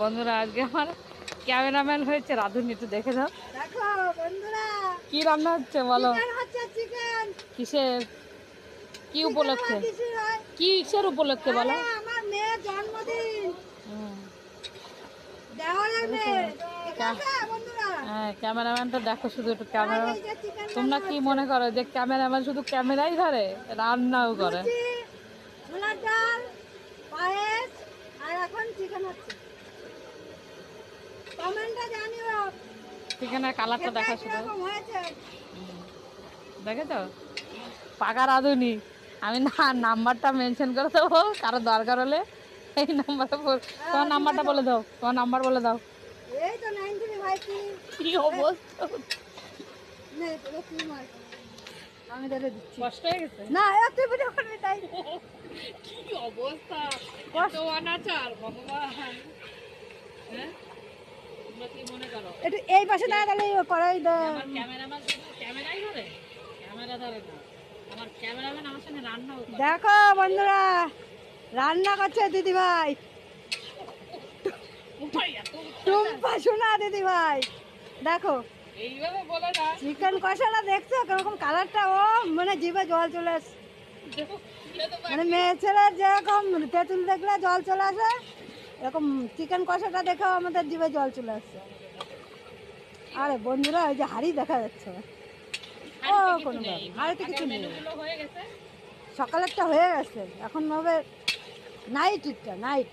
বন্ধুরা আজকে আমার ক্যামেরাম্যান হয়েছে রাধুনি, একটু দেখে দাও। দেখো বন্ধুরা, কি রান্না হচ্ছে বলো? চিকেন হচ্ছে, চিকেন। কিসের, কি উপলক্ষে, কিসের উপলক্ষে বলো? আমার মেয়ের জন্মদিন, হুম, দেওয়ালের মেয়ে। ঠিক আছে বন্ধুরা, হ্যাঁ ক্যামেরাম্যানটা দেখো, শুধু একটু ক্যামেরা। এই যে চিকেন তোমরা কি মনে করো যে ক্যামেরাম্যান শুধু ক্যামেরাই ধরে, রান্নাও করে? লুচি, ছোলার ডাল, পায়েস, আর এখন চিকেন হচ্ছে। কমেন্টে জানিও চিকেনের কালারটা দেখা শুধু, কিরকম হয়েছে। দেখে তো পাকা রাঁধুনি। আমি না নাম্বারটা মেনশন করে দেবো, কারো দরকার হলে এই নাম্বারে তোমার নাম্বারটা বলে দাও, তোমার নাম্বার বলে দাও। এই তো 93 কি অবস্থা, নেই তোকে কি মার, আমি ধরে দিচ্ছি। কষ্ট হয়ে গেছে? না তুই ভিডিও করবি তাই। কি অবস্থা, কত অনাচার ভগবান। হ্যাঁ তোমরা কি মনে করো একটু এই পাশে দাঁড়া, তাহলে কড়াই আমার ক্যামেরাম্যান শুধু ক্যামেরাই ধরে? ক্যামেরা ধরে না, আমার ক্যামেরাম্যান আমার সঙ্গে রান্নাও করে। দেখো বন্ধুরা, রান্না করছে দিদি ভাই, ভাই এত টুম্পা সোনা দিদি ভাই। দেখো এইভাবে বলে না, চিকেন কষাটা দেখছো কিরকম কালারটা, ও মানে জিভে জল চলে আসে। মানে মেয়ে ছেলের যেরকম তেঁতুল দেখলে জল চলে আসে, এরকম চিকেন কষাটা দেখেও আমাদের জিভে জল চলে আসছে। আরে বন্ধুরা, ওই যে হাড়ি দেখা যাচ্ছে, ও কোনো ব্যাপার, হাড়িতে কিছু নেই। মেনুগুলো হয়ে গেছে। সকালেরটা হয়ে গেছে, এখন হবে নাইটটা, নাইট।